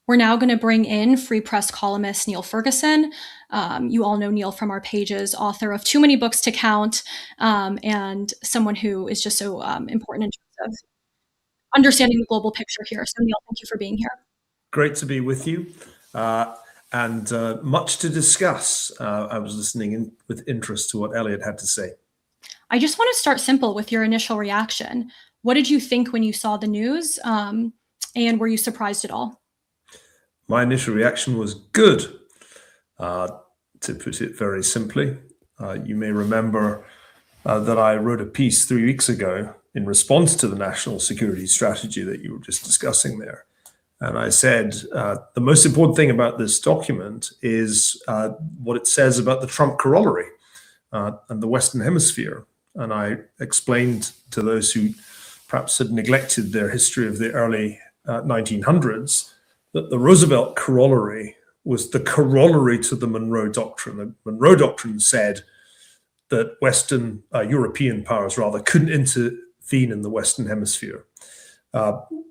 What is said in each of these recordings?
We're now going to bring in Free Press columnist Niall Ferguson. You all know Neil from our pages, author of Too Many Books to Count, and someone who is just so important in terms of understanding the global picture here. So Neil, thank you for being here. Great to be with you, and much to discuss. I was listening with interest to what Elliot had to say. I just want to start simple with your initial reaction. What did you think when you saw the news, and were you surprised at all? My initial reaction was good, to put it very simply. You may remember that I wrote a piece 3 weeks ago in response to the national security strategy that you were just discussing there. And I said, the most important thing about this document is what it says about the Trump corollary and the Western Hemisphere. And I explained to those who perhaps had neglected their history of the early 1900s that the Roosevelt corollary was the corollary to the Monroe Doctrine. The Monroe Doctrine said that Western European powers rather couldn't intervene in the Western Hemisphere,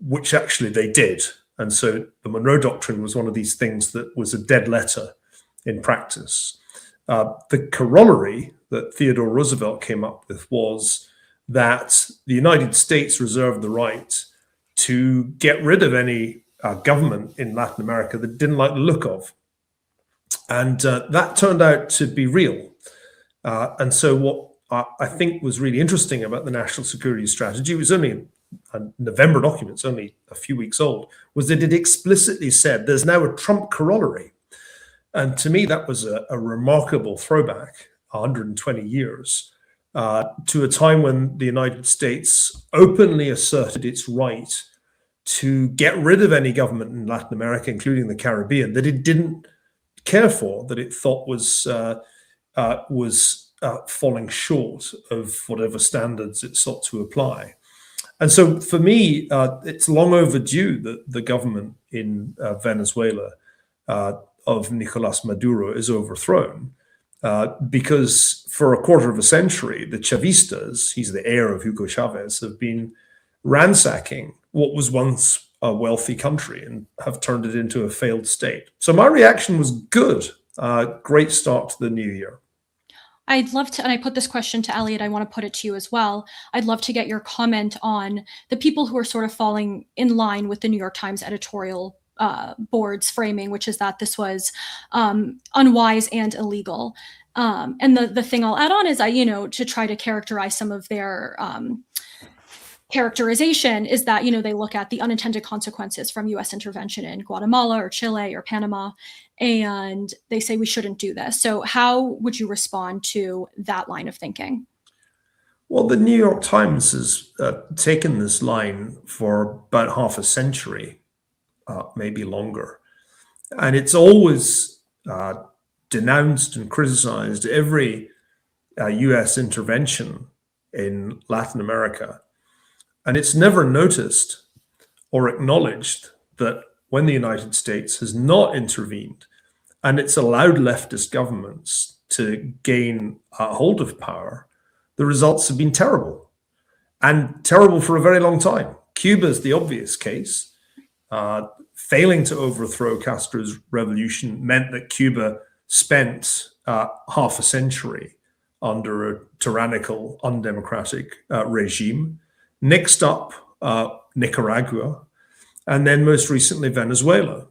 which actually they did. And so the Monroe Doctrine was one of these things that was a dead letter in practice. The corollary that Theodore Roosevelt came up with was that the United States reserved the right to get rid of any government in Latin America that didn't like the look of. And that turned out to be real. And so what I think was really interesting about the national security strategy, was only a November document, it's only a few weeks old, was that it explicitly said there's now a Trump corollary. And to me, that was a remarkable throwback, 120 years, to a time when the United States openly asserted its right to get rid of any government in Latin America, including the Caribbean, that it didn't care for, that it thought was falling short of whatever standards it sought to apply. And so for me, it's long overdue that the government in Venezuela of Nicolás Maduro is overthrown, because for a quarter of a century, the Chavistas, he's the heir of Hugo Chavez, have been ransacking what was once a wealthy country and have turned it into a failed state. So my reaction was good. Great start to the new year. I'd love to, and I put this question to Elliot, I want to put it to you as well. I'd love to get your comment on the people who are sort of falling in line with the New York Times editorial board's framing, which is that this was unwise and illegal. And the thing I'll add on is to try to characterize some of their characterization is that, they look at the unintended consequences from US intervention in Guatemala or Chile or Panama, and they say we shouldn't do this. So how would you respond to that line of thinking? Well, the New York Times has taken this line for about half a century, maybe longer. And it's always denounced and criticized every US intervention in Latin America. And it's never noticed or acknowledged that when the United States has not intervened and it's allowed leftist governments to gain a hold of power, the results have been terrible, and terrible for a very long time. Cuba is the obvious case. Failing to overthrow Castro's revolution meant that Cuba spent half a century under a tyrannical, undemocratic regime. Next up, Nicaragua, and then most recently Venezuela.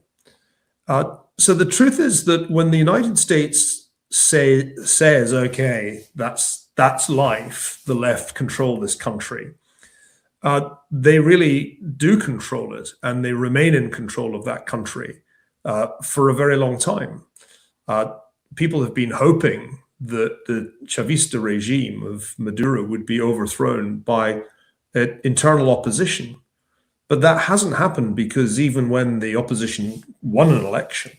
So the truth is that when the United States says, okay, that's life, the left control this country, they really do control it, and they remain in control of that country for a very long time. People have been hoping that the Chavista regime of Maduro would be overthrown by internal opposition. But that hasn't happened, because even when the opposition won an election,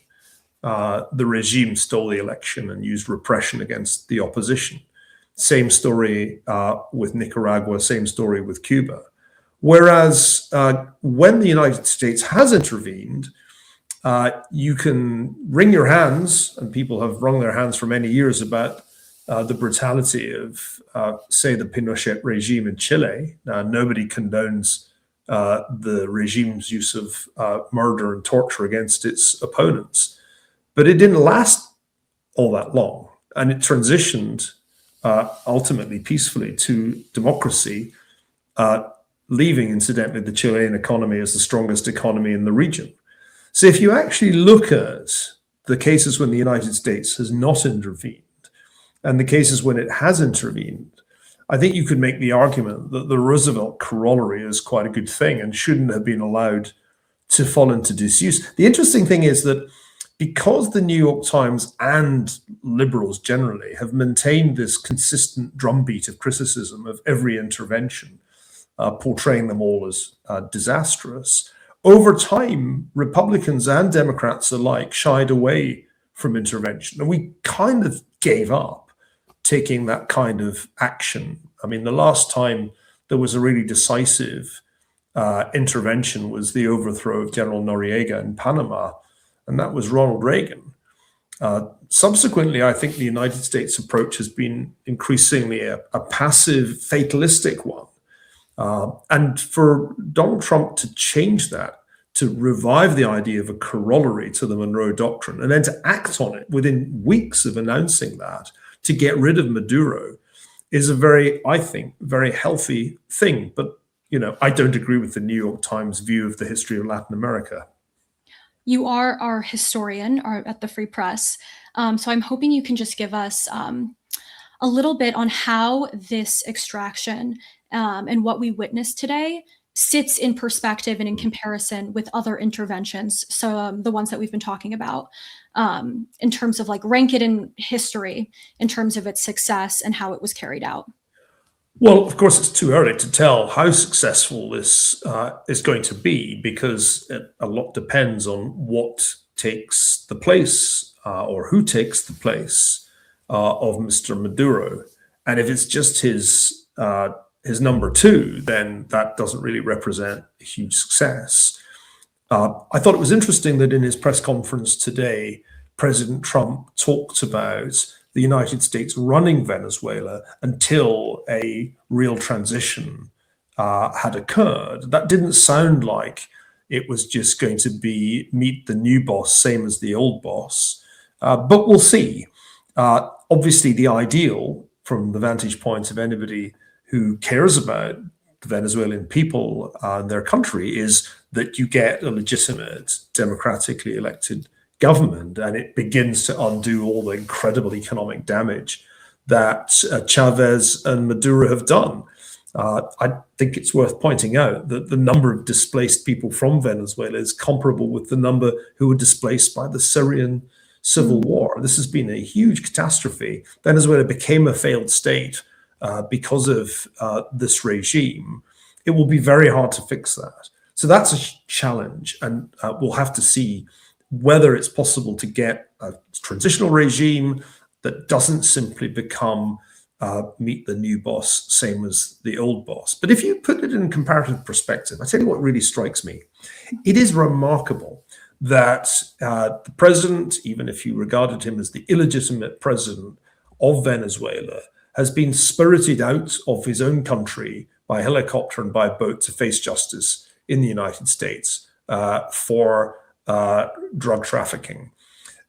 the regime stole the election and used repression against the opposition. Same story with Nicaragua, same story with Cuba. Whereas when the United States has intervened, you can wring your hands, and people have wrung their hands for many years about the brutality of, say, the Pinochet regime in Chile. Nobody condones the regime's use of murder and torture against its opponents. But it didn't last all that long, and it transitioned ultimately peacefully to democracy, leaving, incidentally, the Chilean economy as the strongest economy in the region. So if you actually look at the cases when the United States has not intervened and the cases when it has intervened, I think you could make the argument that the Roosevelt corollary is quite a good thing and shouldn't have been allowed to fall into disuse. The interesting thing is that because the New York Times and liberals generally have maintained this consistent drumbeat of criticism of every intervention, portraying them all as disastrous, over time, Republicans and Democrats alike shied away from intervention. And we kind of gave up taking that kind of action. I mean, the last time there was a really decisive intervention was the overthrow of General Noriega in Panama, and that was Ronald Reagan. Subsequently, I think the United States approach has been increasingly a passive, fatalistic one. And for Donald Trump to change that, to revive the idea of a corollary to the Monroe Doctrine, and then to act on it within weeks of announcing that, to get rid of Maduro, is a very, I think, very healthy thing. But, I don't agree with the New York Times view of the history of Latin America. You are our historian at the Free Press. So I'm hoping you can just give us a little bit on how this extraction and what we witnessed today sits in perspective and in comparison with other interventions. So the ones that we've been talking about in terms of rank it in history, in terms of its success and how it was carried out. Well, of course, it's too early to tell how successful this is going to be, because a lot depends on what takes the place or who takes the place of Mr. Maduro. And if it's just his number two, then that doesn't really represent a huge success. I thought it was interesting that in his press conference today, President Trump talked about the United States running Venezuela until a real transition had occurred. That didn't sound like it was just going to be meet the new boss, same as the old boss. But we'll see. Obviously, the ideal from the vantage point of anybody who cares about the Venezuelan people and their country is that you get a legitimate, democratically elected government, and it begins to undo all the incredible economic damage that Chavez and Maduro have done. I think it's worth pointing out that the number of displaced people from Venezuela is comparable with the number who were displaced by the Syrian civil war. This has been a huge catastrophe. Venezuela became a failed state because of this regime. It will be very hard to fix that. So that's a challenge, and we'll have to see whether it's possible to get a transitional regime that doesn't simply become meet the new boss, same as the old boss. But if you put it in comparative perspective, I tell you what really strikes me. It is remarkable that the president, even if you regarded him as the illegitimate president of Venezuela, has been spirited out of his own country by helicopter and by boat to face justice in the United States for drug trafficking.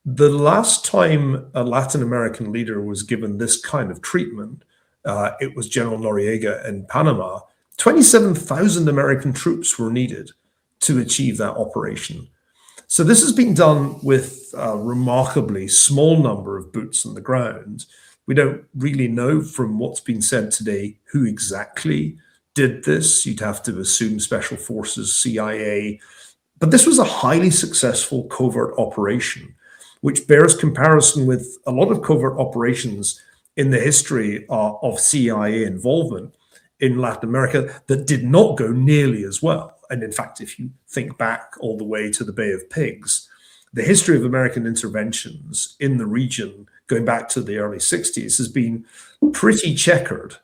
The last time a Latin American leader was given this kind of treatment, it was General Noriega in Panama. 27,000 American troops were needed to achieve that operation. So this has been done with a remarkably small number of boots on the ground. We don't really know from what's been said today who exactly did this. You'd have to assume special forces, CIA. But this was a highly successful covert operation, which bears comparison with a lot of covert operations in the history of CIA involvement in Latin America that did not go nearly as well. And in fact, if you think back all the way to the Bay of Pigs, the history of American interventions in the region going back to the early 60s has been pretty checkered.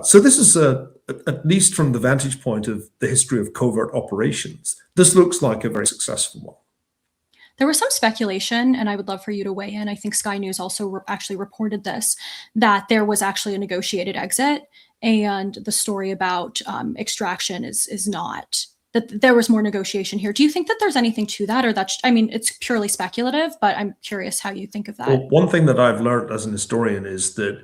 So this is, at least from the vantage point of the history of covert operations, this looks like a very successful one. There was some speculation, and I would love for you to weigh in. I think Sky News also actually reported this, that there was actually a negotiated exit and the story about extraction is not, that there was more negotiation here. Do you think that there's anything to that, or that's, I mean, it's purely speculative, but I'm curious how you think of that. Well, one thing that I've learned as an historian is that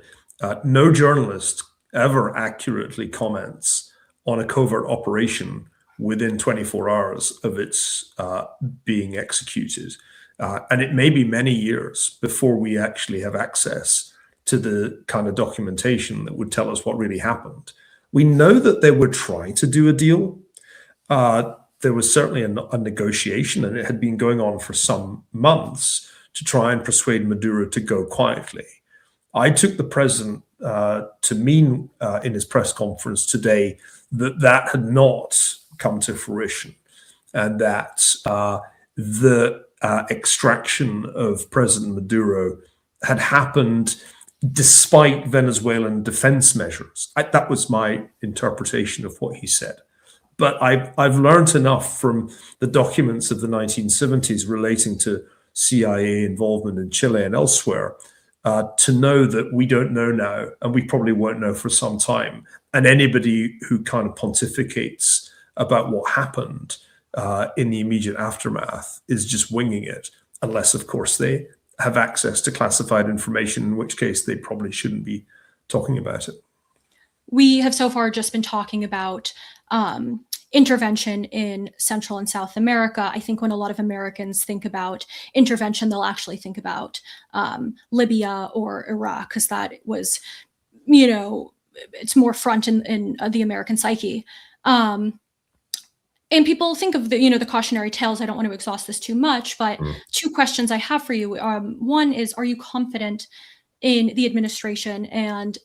no journalist ever accurately comments on a covert operation within 24 hours of its being executed. And it may be many years before we actually have access to the kind of documentation that would tell us what really happened. We know that they were trying to do a deal. There was certainly a negotiation, and it had been going on for some months to try and persuade Maduro to go quietly. I took the president to mean in his press conference today that that had not come to fruition, and that the extraction of President Maduro had happened despite Venezuelan defense measures. That was my interpretation of what he said. But I've learned enough from the documents of the 1970s relating to CIA involvement in Chile and elsewhere to know that we don't know now, and we probably won't know for some time. And anybody who kind of pontificates about what happened in the immediate aftermath is just winging it, unless, of course, they have access to classified information, in which case they probably shouldn't be talking about it. We have so far just been talking about intervention in Central and South America. I think when a lot of Americans think about intervention, they'll actually think about Libya or Iraq, because that was, it's more front in the American psyche. And people think of the cautionary tales. I don't want to exhaust this too much, but two questions I have for you. One is, are you confident in the administration and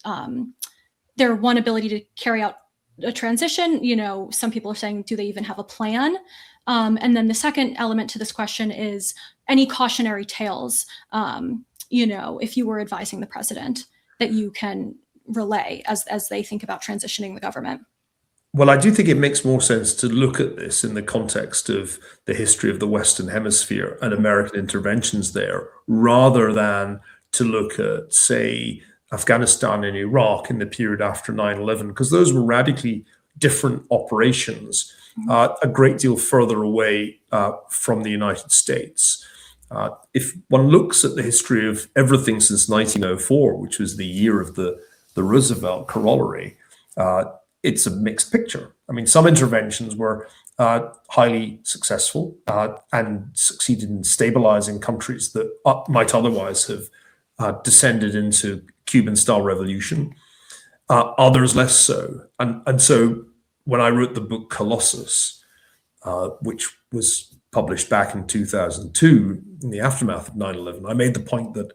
their ability to carry out a transition? Some people are saying, do they even have a plan? And then the second element to this question is any cautionary tales, if you were advising the president, that you can relay as they think about transitioning the government. Well, I do think it makes more sense to look at this in the context of the history of the Western Hemisphere and American interventions there, rather than to look at, say, Afghanistan and Iraq in the period after 9/11, because those were radically different operations, a great deal further away from the United States. If one looks at the history of everything since 1904, which was the year of the Roosevelt Corollary, it's a mixed picture. I mean, some interventions were highly successful and succeeded in stabilizing countries that might otherwise have descended into Cuban-style revolution. Others less so. And so when I wrote the book Colossus, which was published back in 2002 in the aftermath of 9/11, I made the point that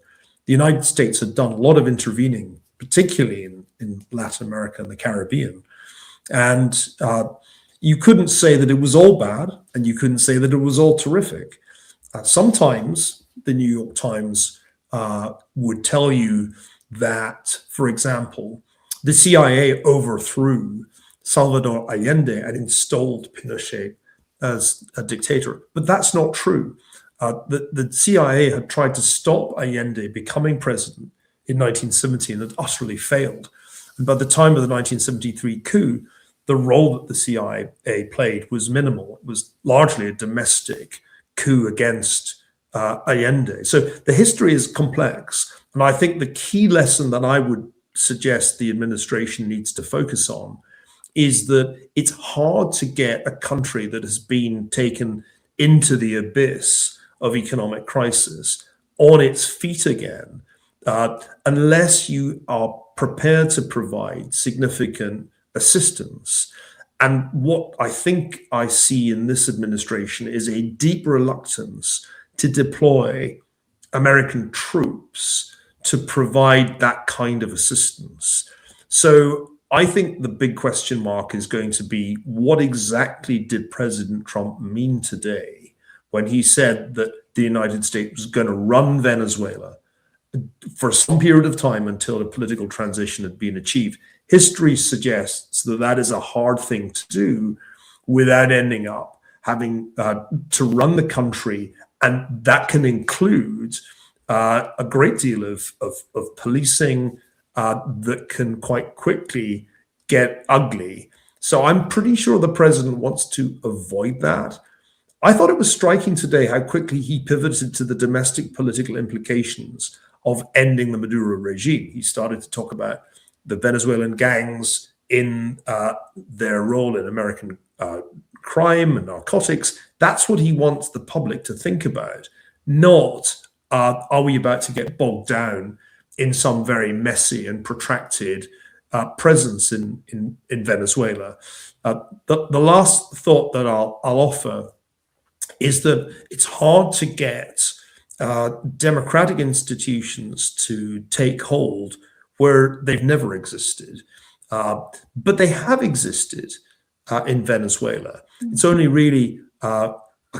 the United States had done a lot of intervening, particularly in Latin America and the Caribbean. And you couldn't say that it was all bad, and you couldn't say that it was all terrific. Sometimes the New York Times would tell you that, for example, the CIA overthrew Salvador Allende and installed Pinochet as a dictator. But that's not true. The CIA had tried to stop Allende becoming president in 1970 and had utterly failed. And by the time of the 1973 coup, the role that the CIA played was minimal. It was largely a domestic coup against Allende. So the history is complex. And I think the key lesson that I would suggest the administration needs to focus on is that it's hard to get a country that has been taken into the abyss of economic crisis on its feet again, unless you are prepared to provide significant assistance. And what I think I see in this administration is a deep reluctance to deploy American troops to provide that kind of assistance. So I think the big question mark is going to be, what exactly did President Trump mean today when he said that the United States was going to run Venezuela for some period of time until a political transition had been achieved? History suggests that that is a hard thing to do without ending up having to run the country, and that can include a great deal of policing that can quite quickly get ugly. So I'm pretty sure the president wants to avoid that. I thought it was striking today how quickly he pivoted to the domestic political implications of ending the Maduro regime. He started to talk about the Venezuelan gangs in their role in American crime and narcotics. That's what he wants the public to think about, not are we about to get bogged down in some very messy and protracted presence in Venezuela. The last thought that I'll offer is that it's hard to get democratic institutions to take hold where they've never existed. But they have existed in Venezuela. It's only really a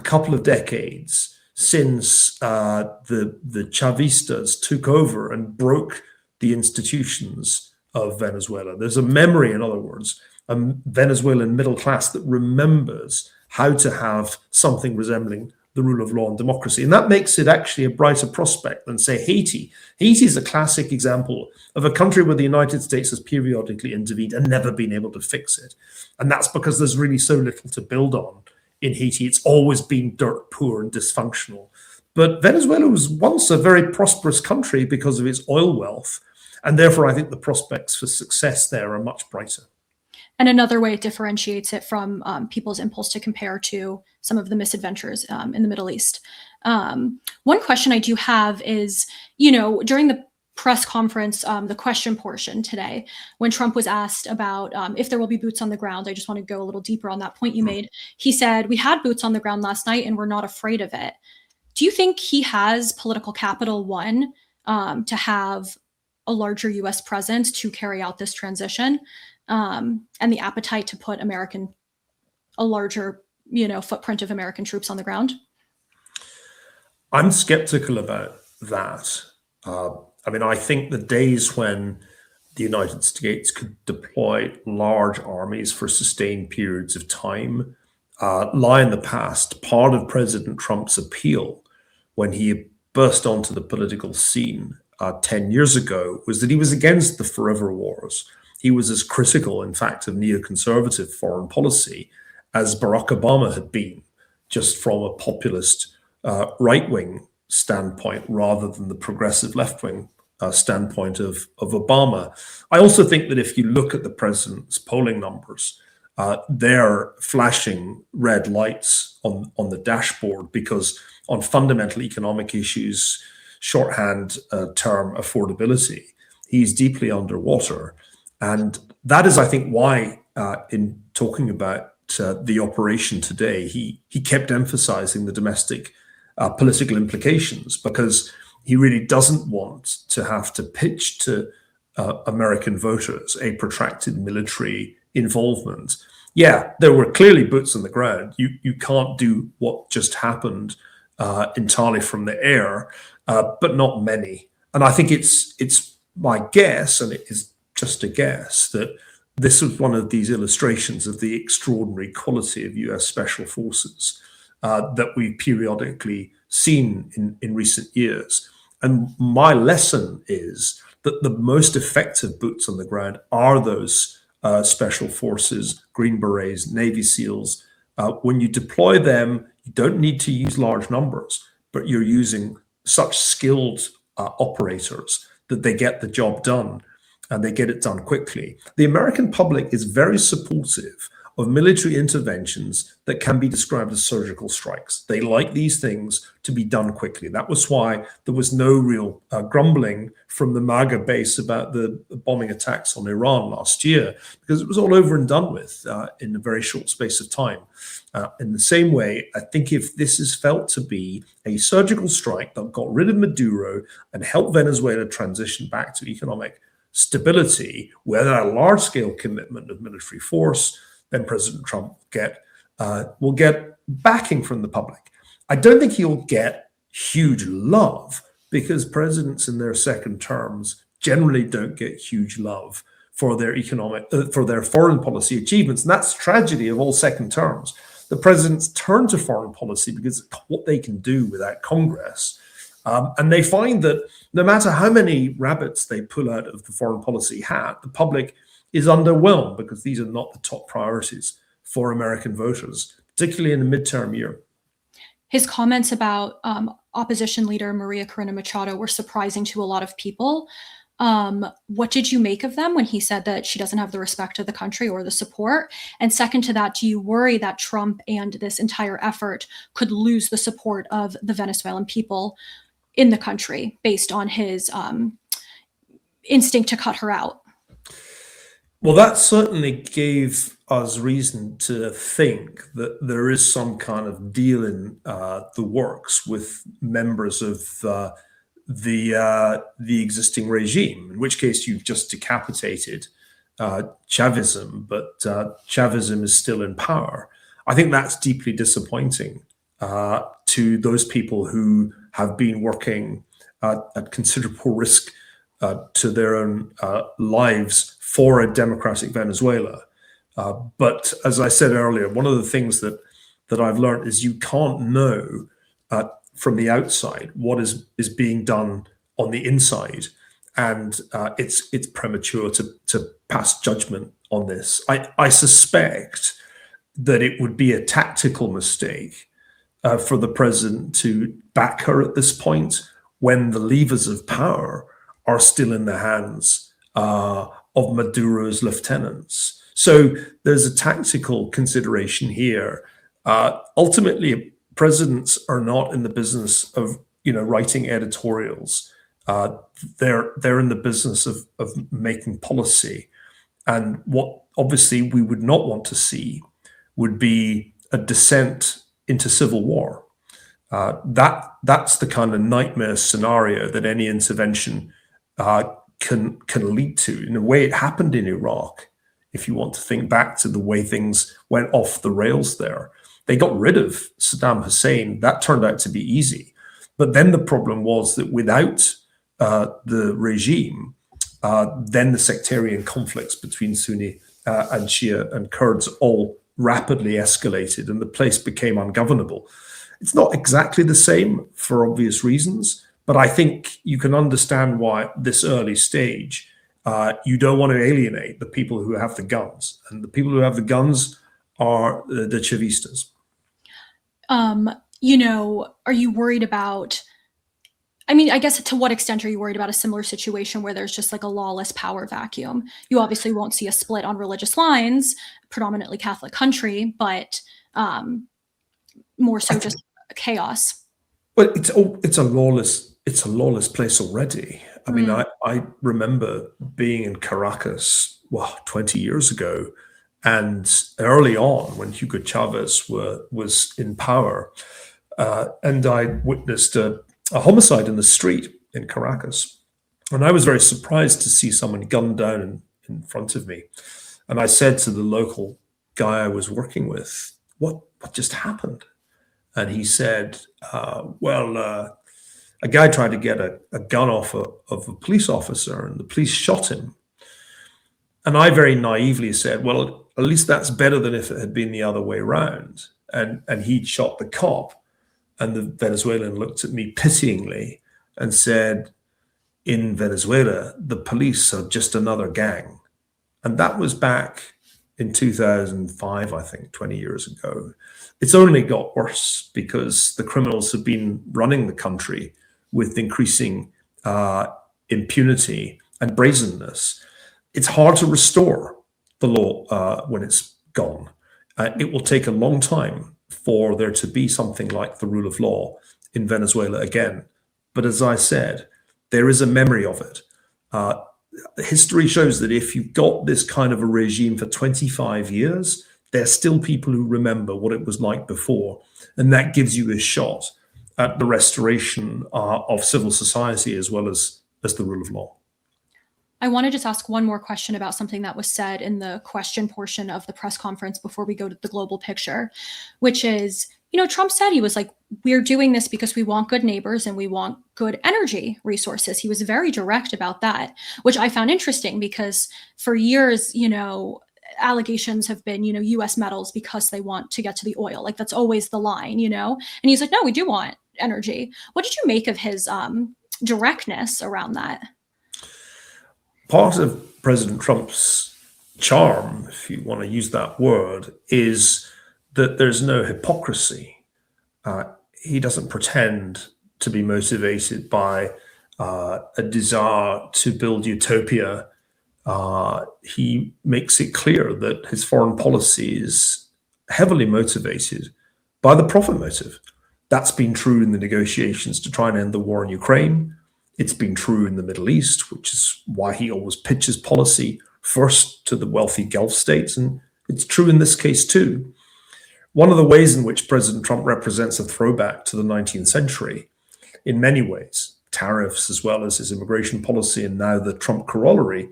couple of decades since the Chavistas took over and broke the institutions of Venezuela. There's a memory, in other words, a Venezuelan middle class that remembers how to have something resembling the rule of law and democracy. And that makes it actually a brighter prospect than, say, Haiti. Haiti is a classic example of a country where the United States has periodically intervened and never been able to fix it. And that's because there's really so little to build on in Haiti. It's always been dirt poor and dysfunctional. But Venezuela was once a very prosperous country because of its oil wealth. And therefore, I think the prospects for success there are much brighter. And another way it differentiates it from people's impulse to compare to some of the misadventures in the Middle East. One question I do have is, during the press conference, the question portion today, when Trump was asked about if there will be boots on the ground, I just want to go a little deeper on that point you made. He said, we had boots on the ground last night and we're not afraid of it. Do you think he has political capital, one, to have a larger U.S. presence to carry out this transition? And the appetite to put a larger, footprint of American troops on the ground? I'm skeptical about that. I think the days when the United States could deploy large armies for sustained periods of time lie in the past. Part of President Trump's appeal when he burst onto the political scene 10 years ago was that he was against the forever wars. He was as critical, in fact, of neoconservative foreign policy as Barack Obama had been, just from a populist right-wing standpoint rather than the progressive left-wing standpoint of Obama. I also think that if you look at the president's polling numbers, they're flashing red lights on the dashboard because on fundamental economic issues, shorthand term affordability, he's deeply underwater. And that is, I think, why in talking about the operation today, he kept emphasizing the domestic political implications, because he really doesn't want to have to pitch to American voters a protracted military involvement. Yeah, there were clearly boots on the ground. You can't do what just happened entirely from the air, but not many. And I think it's my guess, and it is just a guess, that this was one of these illustrations of the extraordinary quality of US special forces that we've periodically seen in recent years. And my lesson is that the most effective boots on the ground are those special forces, Green Berets, Navy SEALs. When you deploy them, you don't need to use large numbers, but you're using such skilled operators that they get the job done, and they get it done quickly. The American public is very supportive of military interventions that can be described as surgical strikes. They like these things to be done quickly. That was why there was no real grumbling from the MAGA base about the bombing attacks on Iran last year, because it was all over and done with in a very short space of time. In the same way, I think if this is felt to be a surgical strike that got rid of Maduro and helped Venezuela transition back to economic stability without a large-scale commitment of military force, then President Trump will get backing from the public. I don't think he'll get huge love, because presidents in their second terms generally don't get huge love for their for their foreign policy achievements, and that's the tragedy of all second terms. The presidents turn to foreign policy because it's what they can do without Congress. And they find that no matter how many rabbits they pull out of the foreign policy hat, the public is underwhelmed because these are not the top priorities for American voters, particularly in the midterm year. His comments about opposition leader Maria Corina Machado were surprising to a lot of people. What did you make of them when he said that she doesn't have the respect of the country or the support? And second to that, do you worry that Trump and this entire effort could lose the support of the Venezuelan people in the country based on his instinct to cut her out? Well, that certainly gave us reason to think that there is some kind of deal in the works with members of the existing regime. In which case, you've just decapitated Chavism, but Chavism is still in power. I think that's deeply disappointing to those people who have been working at considerable risk to their own lives for a democratic Venezuela. But as I said earlier, one of the things that I've learned is you can't know from the outside what is being done on the inside, and it's premature to pass judgment on this. I suspect that it would be a tactical mistake for the president to back her at this point when the levers of power are still in the hands of Maduro's lieutenants. So there's a tactical consideration here. Ultimately, presidents are not in the business of writing editorials. They're in the business of making policy, and what obviously we would not want to see would be a descent into civil war. That's the kind of nightmare scenario that any intervention can lead to. In a way, it happened in Iraq. If you want to think back to the way things went off the rails there, they got rid of Saddam Hussein. That turned out to be easy. But then the problem was that without the regime, then the sectarian conflicts between Sunni and Shia and Kurds all rapidly escalated, and the place became ungovernable. It's not exactly the same for obvious reasons, but I think you can understand why at this early stage, you don't want to alienate the people who have the guns. And the people who have the guns are the Chavistas. Are you worried about, I guess to what extent are you worried about a similar situation where there's just like a lawless power vacuum? You obviously won't see a split on religious lines, predominantly Catholic country, but more so just chaos. Well, it's a lawless place already. I mean, I remember being in Caracas, 20 years ago, and early on when Hugo Chavez was in power, and I witnessed a homicide in the street in Caracas, and I was very surprised to see someone gunned down in front of me. And I said to the local guy I was working with, "What just happened?" And he said, a guy tried to get a gun off of a police officer, and the police shot him. And I very naively said, well, at least that's better than if it had been the other way around. And he'd shot the cop. And the Venezuelan looked at me pityingly and said, in Venezuela, the police are just another gang. And that was back in 2005, I think, 20 years ago. It's only got worse because the criminals have been running the country with increasing impunity and brazenness. It's hard to restore the law when it's gone. It will take a long time for there to be something like the rule of law in Venezuela again. But as I said, there is a memory of it. History shows that if you've got this kind of a regime for 25 years, there's still people who remember what it was like before. And that gives you a shot at the restoration of civil society as well as the rule of law. I want to just ask one more question about something that was said in the question portion of the press conference before we go to the global picture, which is, Trump said he was like, we're doing this because we want good neighbors and we want good energy resources. He was very direct about that, which I found interesting because for years, allegations have been, US metals because they want to get to the oil. Like that's always the line, and he's like, no, we do want energy. What did you make of his directness around that? Part of President Trump's charm, if you want to use that word, is that there's no hypocrisy. He doesn't pretend to be motivated by a desire to build utopia. He makes it clear that his foreign policy is heavily motivated by the profit motive. That's been true in the negotiations to try and end the war in Ukraine. It's been true in the Middle East, which is why he always pitches policy first to the wealthy Gulf states. And it's true in this case, too. One of the ways in which President Trump represents a throwback to the 19th century, in many ways, tariffs as well as his immigration policy and now the Trump corollary,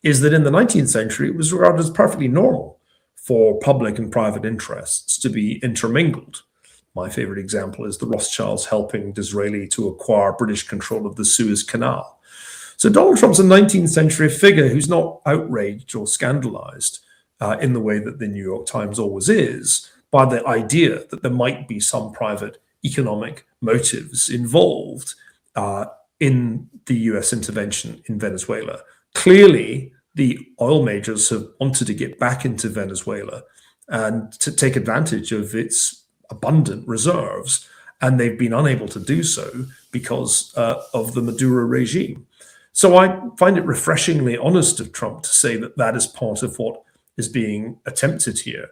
is that in the 19th century, it was regarded as perfectly normal for public and private interests to be intermingled. My favorite example is the Rothschilds helping Disraeli to acquire British control of the Suez Canal. So Donald Trump's a 19th century figure who's not outraged or scandalized in the way that the New York Times always is by the idea that there might be some private economic motives involved in the US intervention in Venezuela. Clearly, the oil majors have wanted to get back into Venezuela and to take advantage of its abundant reserves, and they've been unable to do so because of the Maduro regime. So I find it refreshingly honest of Trump to say that that is part of what is being attempted here.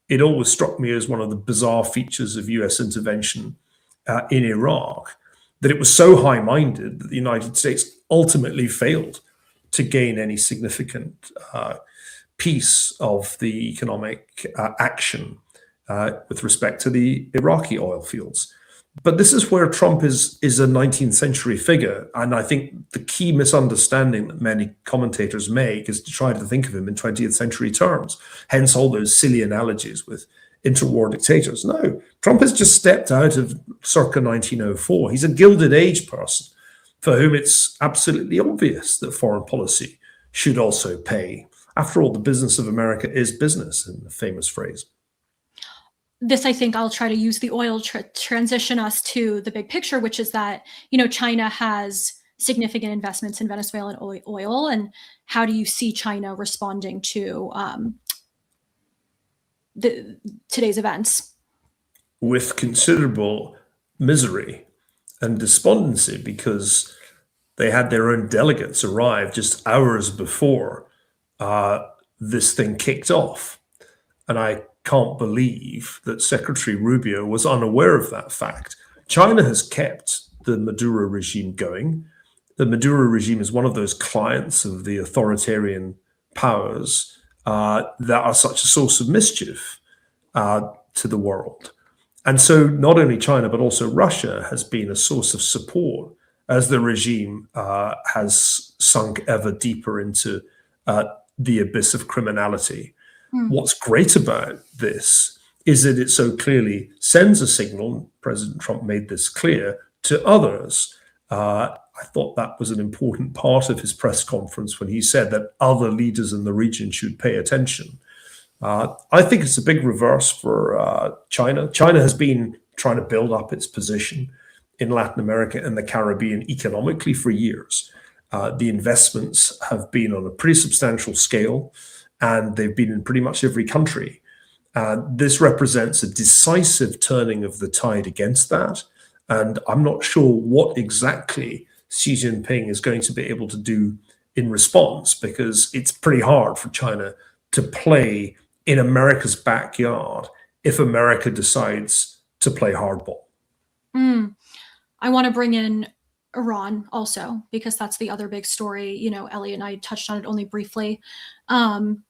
It always struck me as one of the bizarre features of US intervention in Iraq that it was so high-minded that the United States ultimately failed to gain any significant piece of the economic action with respect to the Iraqi oil fields. But this is where Trump is a 19th century figure. And I think the key misunderstanding that many commentators make is to try to think of him in 20th century terms, hence all those silly analogies with interwar dictators. No, Trump has just stepped out of circa 1904. He's a Gilded Age person for whom it's absolutely obvious that foreign policy should also pay. After all, the business of America is business, in the famous phrase. This, I think I'll try to use the oil transition us to the big picture, which is that, China has significant investments in Venezuelan oil. And how do you see China responding to today's events? With considerable misery and despondency, because they had their own delegates arrive just hours before this thing kicked off. And I can't believe that Secretary Rubio was unaware of that fact. China has kept the Maduro regime going. The Maduro regime is one of those clients of the authoritarian powers that are such a source of mischief to the world. And so not only China, but also Russia has been a source of support as the regime has sunk ever deeper into the abyss of criminality. What's great about this is that it so clearly sends a signal, President Trump made this clear, to others. I thought that was an important part of his press conference when he said that other leaders in the region should pay attention. I think it's a big reverse for China. China has been trying to build up its position in Latin America and the Caribbean economically for years. The investments have been on a pretty substantial scale, and they've been in pretty much every country. This represents a decisive turning of the tide against that. And I'm not sure what exactly Xi Jinping is going to be able to do in response, because it's pretty hard for China to play in America's backyard if America decides to play hardball. I want to bring in Iran also, because that's the other big story. Elliot and I touched on it only briefly.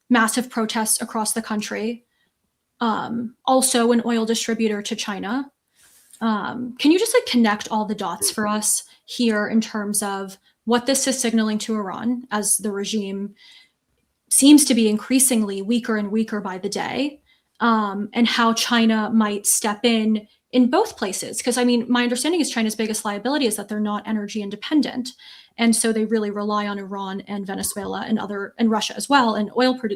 Massive protests across the country. Also an oil distributor to China. Can you just connect all the dots for us here in terms of what this is signaling to Iran as the regime seems to be increasingly weaker and weaker by the day, and how China might step in both places? Because my understanding is China's biggest liability is that they're not energy independent. And so they really rely on Iran and Venezuela and Russia as well, and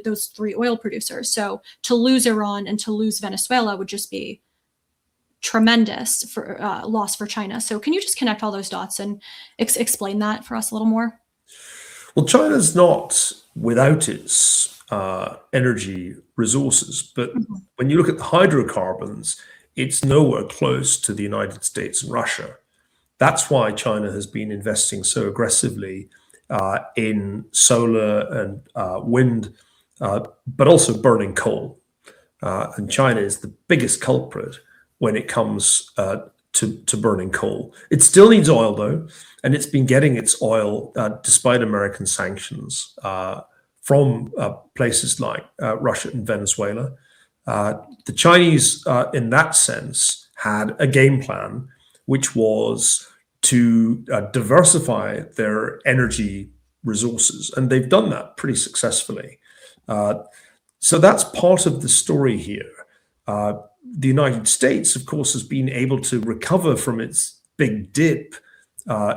those three oil producers. So to lose Iran and to lose Venezuela would just be tremendous for loss for China. So can you just connect all those dots and explain that for us a little more? Well, China's not without its energy resources. But Mhm. when you look at the hydrocarbons, it's nowhere close to the United States and Russia. That's why China has been investing so aggressively in solar and wind, but also burning coal. And China is the biggest culprit when it comes to burning coal. It still needs oil, though, and it's been getting its oil despite American sanctions from places like Russia and Venezuela. The Chinese, in that sense, had a game plan, which was to diversify their energy resources, and they've done that pretty successfully. Uh, so that's part of the story here. Uh, the United States, of course, has been able to recover from its big dip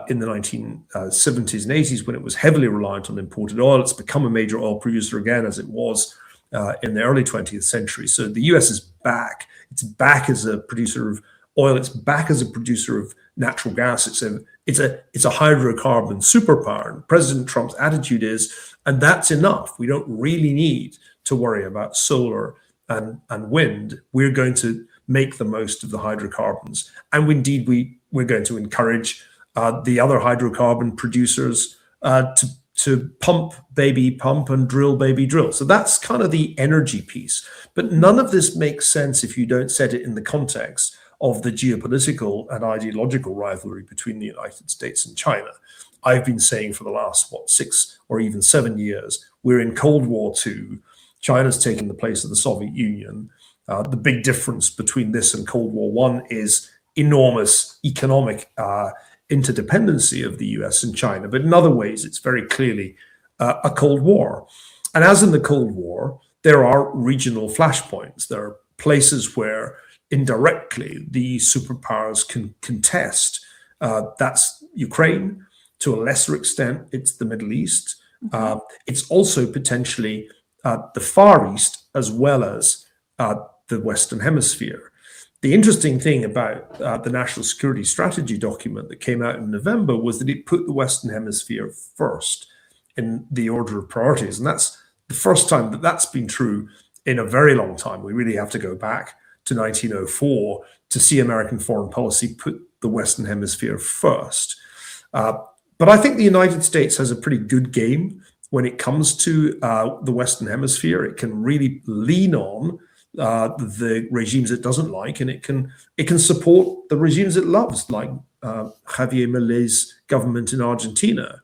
in the 1970s and 80s when it was heavily reliant on imported oil. It's become a major oil producer again, as it was in the early 20th century. So the US is back. It's back as a producer of oil. It's back as a producer of natural gas. It's a hydrocarbon superpower. And President Trump's attitude is, and that's enough. We don't really need to worry about solar and wind. We're going to make the most of the hydrocarbons. And indeed, we're going to encourage the other hydrocarbon producers to pump, baby pump, and drill, baby drill. So that's kind of the energy piece. But none of this makes sense if you don't set it in the context of the geopolitical and ideological rivalry between the United States and China. I've been saying for the last, 6 or even 7 years, we're in Cold War II. China's taken the place of the Soviet Union. The big difference between this and Cold War I is enormous economic interdependency of the US and China. But in other ways, it's very clearly a Cold War. And as in the Cold War, there are regional flashpoints. There are places where indirectly the superpowers can contest. That's Ukraine. To a lesser extent, it's the Middle East. It's also potentially the Far East, as well as the Western Hemisphere. The interesting thing about the National Security Strategy document that came out in November was that it put the Western Hemisphere first in the order of priorities. And that's the first time that that's been true in a very long time. We really have to go back to 1904 to see American foreign policy put the Western Hemisphere first. But I think the United States has a pretty good game when it comes to the Western Hemisphere. It can really lean on the regimes it doesn't like, and it can support the regimes it loves, like Javier Milei's government in Argentina.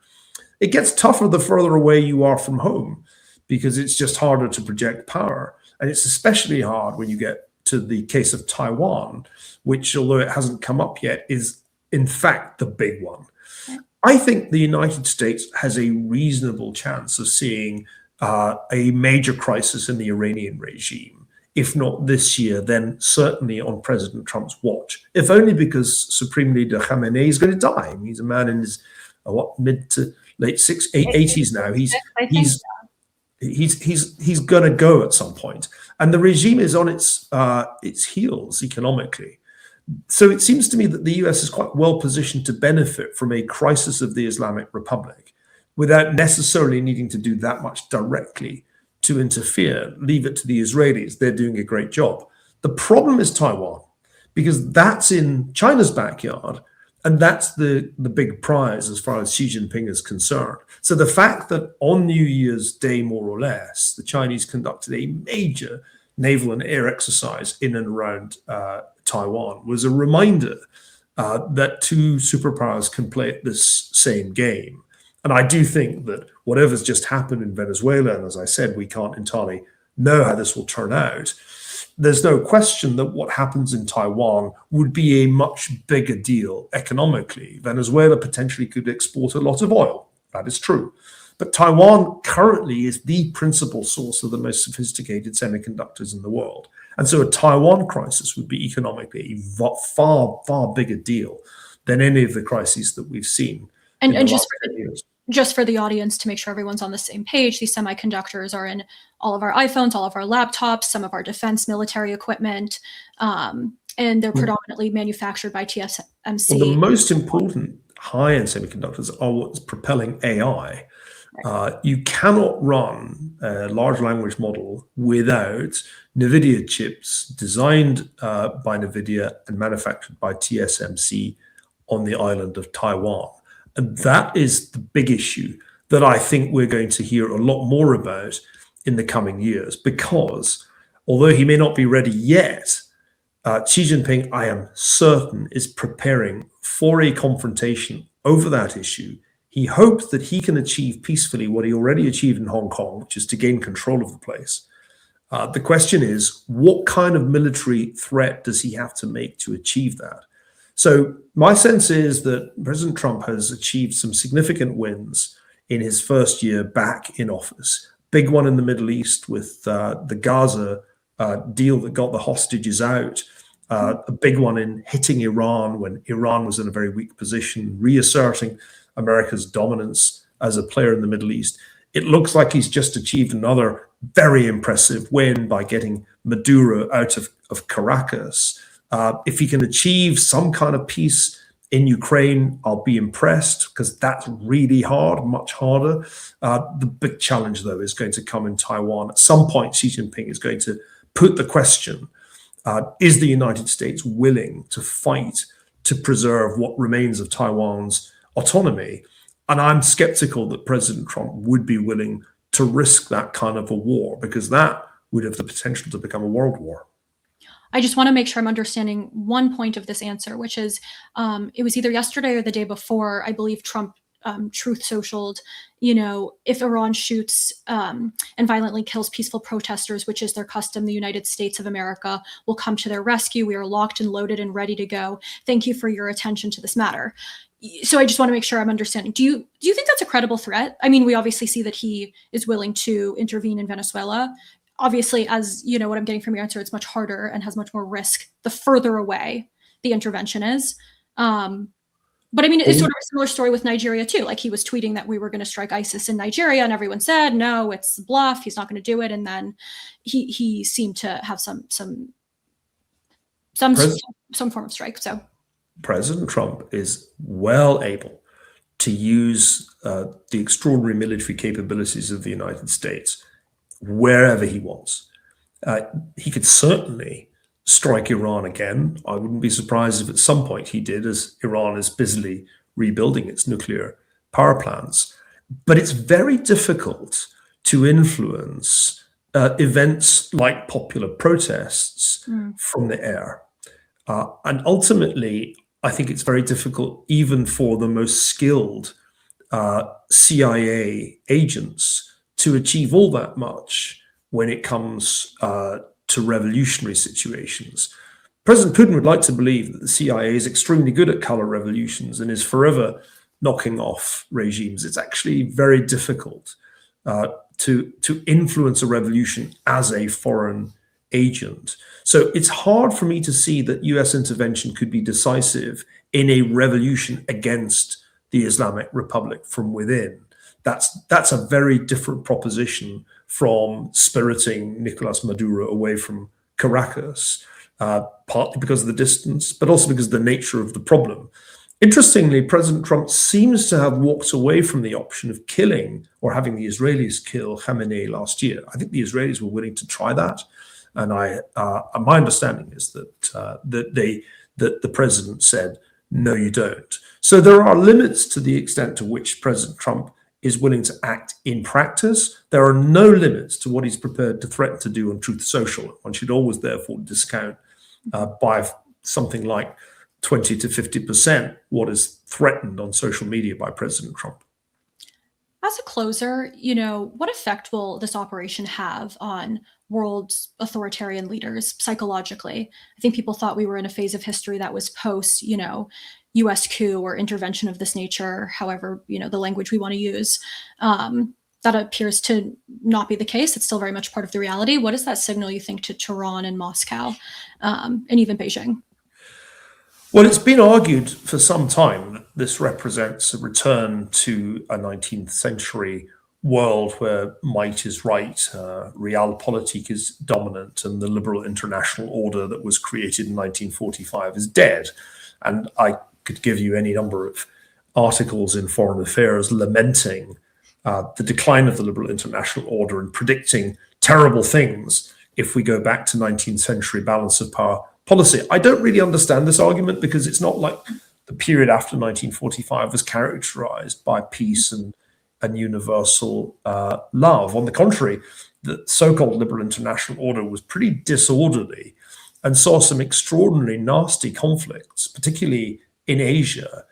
It gets tougher the further away you are from home, because it's just harder to project power. And it's especially hard when you get to the case of Taiwan, which, although it hasn't come up yet, is in fact the big one. I think the United States has a reasonable chance of seeing a major crisis in the Iranian regime. If not this year, then certainly on President Trump's watch, if only because Supreme Leader Khamenei is going to die. I mean, he's a man in his mid to late 80s now. He's going to go at some point, and the regime is on its heels economically. So it seems to me that the US is quite well positioned to benefit from a crisis of the Islamic Republic without necessarily needing to do that much directly to interfere. Leave it to the Israelis. They're doing a great job. The problem is Taiwan, because that's in China's backyard, and that's the big prize as far as Xi Jinping is concerned. So the fact that on New Year's Day, more or less, the Chinese conducted a major naval and air exercise in and around Taiwan was a reminder that two superpowers can play at this same game. And I do think that whatever's just happened in Venezuela, and as I said, we can't entirely know how this will turn out, there's no question that what happens in Taiwan would be a much bigger deal economically. Venezuela potentially could export a lot of oil. That is true. But Taiwan currently is the principal source of the most sophisticated semiconductors in the world. And so a Taiwan crisis would be economically a far, far bigger deal than any of the crises that we've seen. And just for the audience, to make sure everyone's on the same page, these semiconductors are in all of our iPhones, all of our laptops, some of our defense military equipment, and they're predominantly manufactured by TSMC. Well, the most important high-end semiconductors are what's propelling AI. You cannot run a large language model without NVIDIA chips designed by NVIDIA and manufactured by TSMC on the island of Taiwan. And that is the big issue that I think we're going to hear a lot more about in the coming years, because although he may not be ready yet, Xi Jinping, I am certain, is preparing for a confrontation over that issue. He hopes that he can achieve peacefully what he already achieved in Hong Kong, which is to gain control of the place. The question is, what kind of military threat does he have to make to achieve that? So my sense is that President Trump has achieved some significant wins in his first year back in office. Big one in the Middle East with the Gaza deal that got the hostages out. A big one in hitting Iran when Iran was in a very weak position, reasserting America's dominance as a player in the Middle East. It looks like he's just achieved another very impressive win by getting Maduro out of Caracas. If he can achieve some kind of peace in Ukraine, I'll be impressed, because that's really hard, much harder. The big challenge, though, is going to come in Taiwan. At some point, Xi Jinping is going to put the question, is the United States willing to fight to preserve what remains of Taiwan's autonomy? And I'm skeptical that President Trump would be willing to risk that kind of a war, because that would have the potential to become a world war. I just want to make sure I'm understanding one point of this answer, which is it was either yesterday or the day before, I believe Trump Truth Socialed, if Iran shoots and violently kills peaceful protesters, which is their custom, the United States of America will come to their rescue. We are locked and loaded and ready to go. Thank you for your attention to this matter. So I just want to make sure I'm understanding. Do you think that's a credible threat? I mean, we obviously see that he is willing to intervene in Venezuela. Obviously, as you know, what I'm getting from your answer, it's much harder and has much more risk the further away the intervention is. But I mean, it's sort of a similar story with Nigeria too. Like, he was tweeting that we were going to strike ISIS in Nigeria, and everyone said, no, it's a bluff. He's not going to do it. And then he seemed to have some form of strike. So President Trump is well able to use the extraordinary military capabilities of the United States wherever he wants. He could certainly strike Iran again. I wouldn't be surprised if at some point he did, as Iran is busily rebuilding its nuclear power plants. But it's very difficult to influence events like popular protests from the air. And ultimately, I think it's very difficult even for the most skilled CIA agents to achieve all that much when it comes to revolutionary situations. President Putin would like to believe that the CIA is extremely good at color revolutions and is forever knocking off regimes. It's actually very difficult to influence a revolution as a foreign agent. So it's hard for me to see that US intervention could be decisive in a revolution against the Islamic Republic from within. That's a very different proposition from spiriting Nicolás Maduro away from Caracas, partly because of the distance, but also because of the nature of the problem. Interestingly, President Trump seems to have walked away from the option of killing or having the Israelis kill Khamenei last year. I think the Israelis were willing to try that. And my understanding is that the president said, no, you don't. So there are limits to the extent to which President Trump is willing to act in practice. There are no limits to what he's prepared to threaten to do on Truth Social. One should always, therefore, discount by something like 20 to 50% what is threatened on social media by President Trump. As a closer, what effect will this operation have on world authoritarian leaders psychologically? I think people thought we were in a phase of history that was post, US coup or intervention of this nature, however, the language we want to use. That appears to not be the case. It's still very much part of the reality. What does that signal, you think, to Tehran and Moscow and even Beijing? Well, it's been argued for some time that this represents a return to a 19th century world where might is right, realpolitik is dominant, and the liberal international order that was created in 1945 is dead. And I could give you any number of articles in Foreign Affairs lamenting the decline of the liberal international order and predicting terrible things if we go back to 19th century balance of power policy. I don't really understand this argument because it's not like the period after 1945 was characterized by peace and universal love. On the contrary, the so-called liberal international order was pretty disorderly and saw some extraordinarily nasty conflicts, particularly in Asia,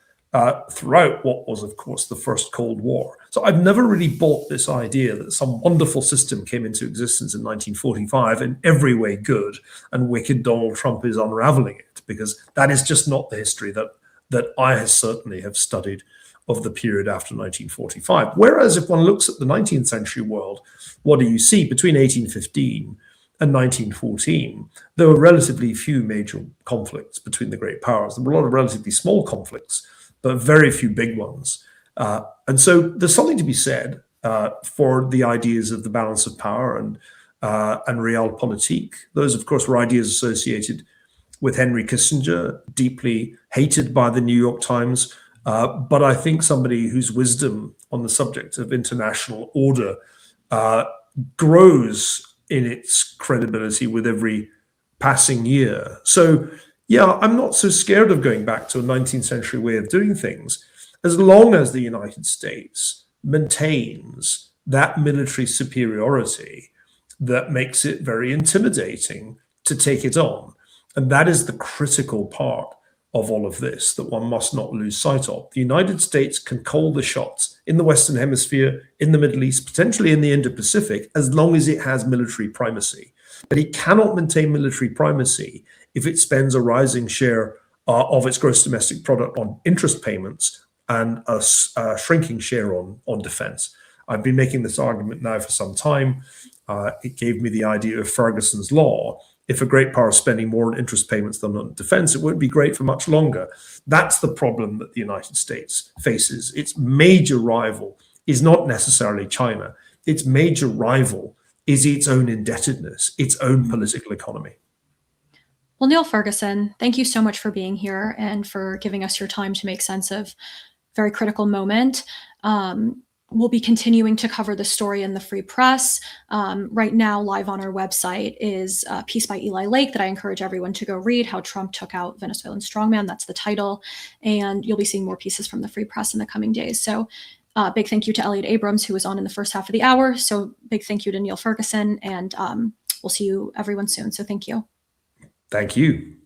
throughout what was, of course, the first Cold War. So I've never really bought this idea that some wonderful system came into existence in 1945 in every way good, and wicked Donald Trump is unraveling it, because that is just not the history that I certainly have studied of the period after 1945. Whereas if one looks at the 19th century world, what do you see? Between 1815 and 1914, there were relatively few major conflicts between the great powers. There were a lot of relatively small conflicts, but very few big ones. And so there's something to be said for the ideas of the balance of power and realpolitik. Those, of course, were ideas associated with Henry Kissinger, deeply hated by the New York Times, but I think somebody whose wisdom on the subject of international order grows in its credibility with every passing year. So, yeah, I'm not so scared of going back to a 19th century way of doing things, as long as the United States maintains that military superiority that makes it very intimidating to take it on. And that is the critical part of all of this that one must not lose sight of. The United States can call the shots in the Western Hemisphere, in the Middle East, potentially in the Indo-Pacific, as long as it has military primacy. But it cannot maintain military primacy if it spends a rising share of its gross domestic product on interest payments and a shrinking share on defense. I've been making this argument now for some time. It gave me the idea of Ferguson's law. If a great power is spending more on interest payments than on defense, it won't be great for much longer. That's the problem that the United States faces. Its major rival is not necessarily China. Its major rival is its own indebtedness, its own political economy. Well, Niall Ferguson, thank you so much for being here and for giving us your time to make sense of a very critical moment. We'll be continuing to cover the story in the Free Press. Right now, live on our website is a piece by Eli Lake that I encourage everyone to go read, How Trump Took Out Venezuelan Strongman. That's the title. And you'll be seeing more pieces from the Free Press in the coming days. So big thank you to Elliot Abrams, who was on in the first half of the hour. So big thank you to Niall Ferguson. And we'll see you everyone soon. So thank you. Thank you.